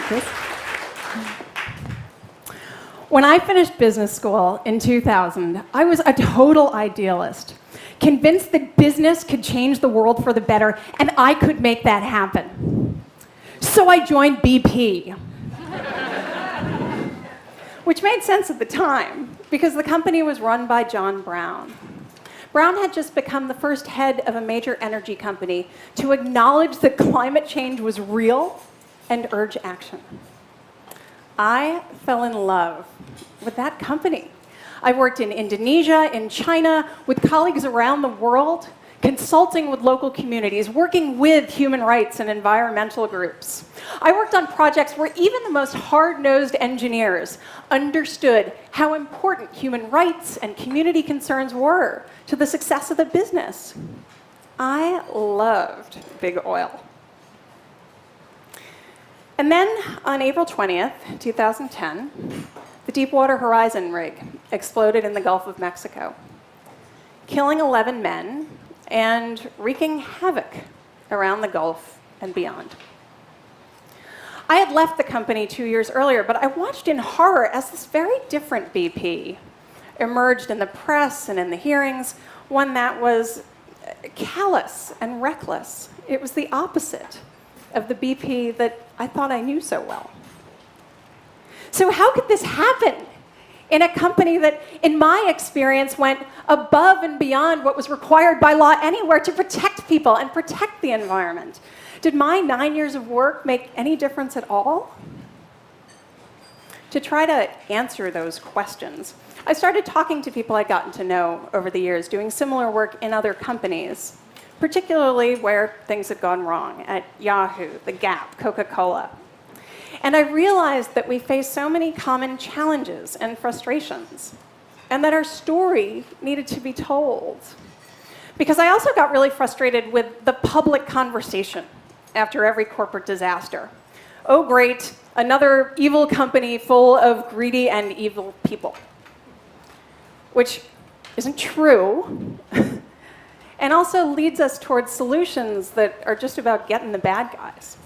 Chris. When I finished business school in 2000, I was a total idealist, convinced that business could change the world for the better, and I could make that happen. So I joined BP, which made sense at the time, because the company was run by John Brown. Brown had just become the first head of a major energy company to acknowledge that climate change was real and urge action. I fell in love with that company. I worked in Indonesia, in China, with colleagues around the world, consulting with local communities, working with human rights and environmental groups. I worked on projects where even the most hard-nosed engineers understood how important human rights and community concerns were to the success of the business. I loved big oil. And then on April 20th, 2010, the Deepwater Horizon rig exploded in the Gulf of Mexico, killing 11 men and wreaking havoc around the Gulf and beyond. I had left the company 2 years earlier, but I watched in horror as this very different BP emerged in the press and in the hearings, one that was callous and reckless. It was the opposite of the BP that I thought I knew so well. So how could this happen in a company that, in my experience, went above and beyond what was required by law anywhere to protect people and protect the environment? Did my 9 years of work make any difference at all? To try to answer those questions, I started talking to people I'd gotten to know over the years, doing similar work in other companies, particularly where things had gone wrong, at Yahoo, The Gap, Coca-Cola. And I realized that we face so many common challenges and frustrations, and that our story needed to be told. Because I also got really frustrated with the public conversation after every corporate disaster. Oh, great, another evil company full of greedy and evil people. Which isn't true, and also leads us towards solutions that are just about getting the bad guys.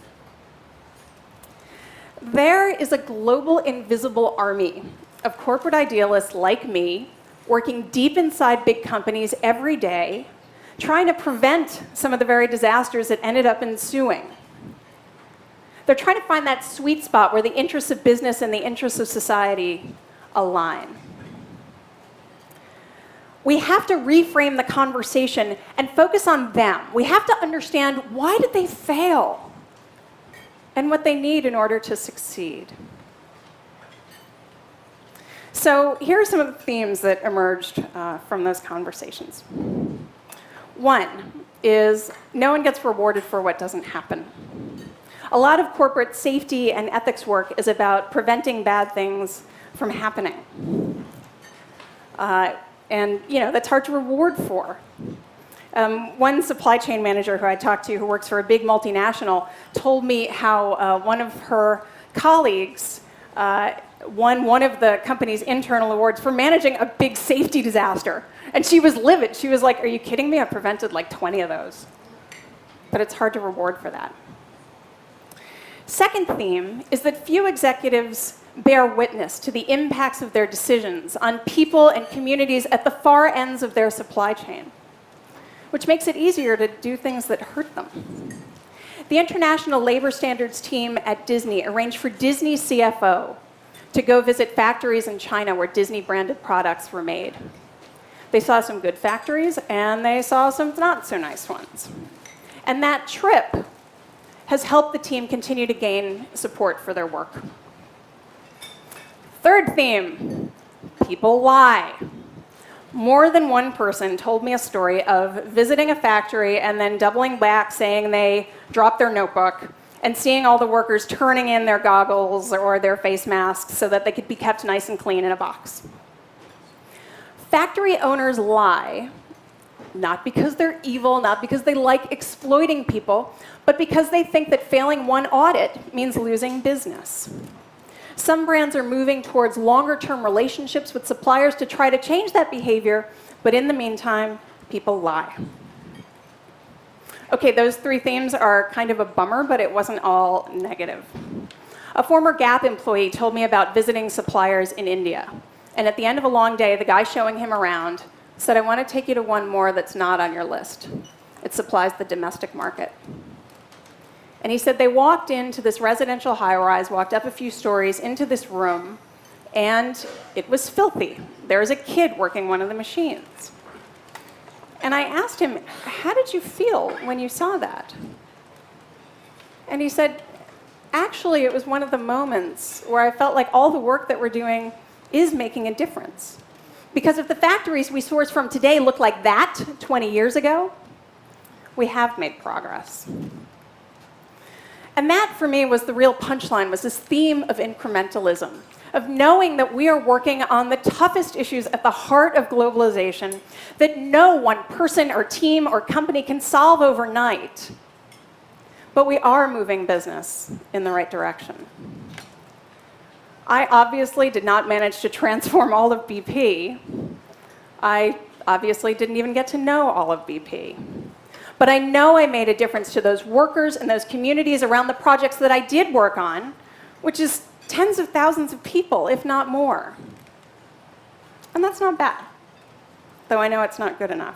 There is a global invisible army of corporate idealists like me working deep inside big companies every day, trying to prevent some of the very disasters that ended up ensuing. They're trying to find that sweet spot where the interests of business and the interests of society align. We have to reframe the conversation and focus on them. We have to understand, why did they fail? And what they need in order to succeed. So here are some of the themes that emerged from those conversations. One is, no one gets rewarded for what doesn't happen. A lot of corporate safety and ethics work is about preventing bad things from happening. And that's hard to reward for. One supply chain manager who I talked to, who works for a big multinational, told me how one of her colleagues won one of the company's internal awards for managing a big safety disaster. And she was livid. She was like, "Are you kidding me? I prevented like 20 of those." But it's hard to reward for that. Second theme is that few executives bear witness to the impacts of their decisions on people and communities at the far ends of their supply chain, which makes it easier to do things that hurt them. The International Labor Standards team at Disney arranged for Disney's CFO to go visit factories in China where Disney-branded products were made. They saw some good factories, and they saw some not-so-nice ones. And that trip has helped the team continue to gain support for their work. Third theme, people lie. More than one person told me a story of visiting a factory and then doubling back saying they dropped their notebook, and seeing all the workers turning in their goggles or their face masks so that they could be kept nice and clean in a box. Factory owners lie, not because they're evil, not because they like exploiting people, but because they think that failing one audit means losing business. Some brands are moving towards longer-term relationships with suppliers to try to change that behavior, but in the meantime, people lie. Okay, those three themes are kind of a bummer, but it wasn't all negative. A former Gap employee told me about visiting suppliers in India. And at the end of a long day, the guy showing him around said, I want to take you to one more that's not on your list. It supplies the domestic market. And he said they walked into this residential high-rise, walked up a few stories into this room, and it was filthy. There was a kid working one of the machines. And I asked him, how did you feel when you saw that? And he said, actually, it was one of the moments where I felt like all the work that we're doing is making a difference. Because if the factories we source from today look like that 20 years ago, we have made progress. And that, for me, was the real punchline, was this theme of incrementalism, of knowing that we are working on the toughest issues at the heart of globalization that no one person or team or company can solve overnight. But we are moving business in the right direction. I obviously did not manage to transform all of BP. I obviously didn't even get to know all of BP. But I know I made a difference to those workers and those communities around the projects that I did work on, which is tens of thousands of people, if not more. And that's not bad, though I know it's not good enough.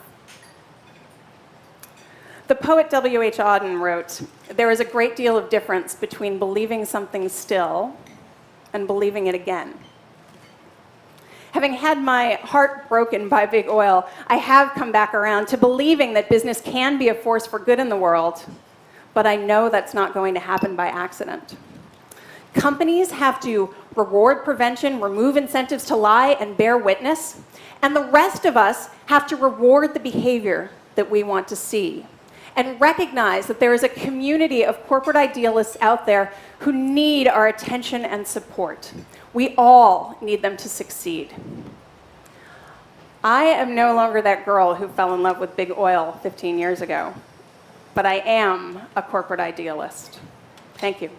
The poet W.H. Auden wrote, there is a great deal of difference between believing something still and believing it again. Having had my heart broken by big oil, I have come back around to believing that business can be a force for good in the world, but I know that's not going to happen by accident. Companies have to reward prevention, remove incentives to lie, and bear witness, and the rest of us have to reward the behavior that we want to see, and recognize that there is a community of corporate idealists out there who need our attention and support. We all need them to succeed. I am no longer that girl who fell in love with big oil 15 years ago, but I am a corporate idealist. Thank you.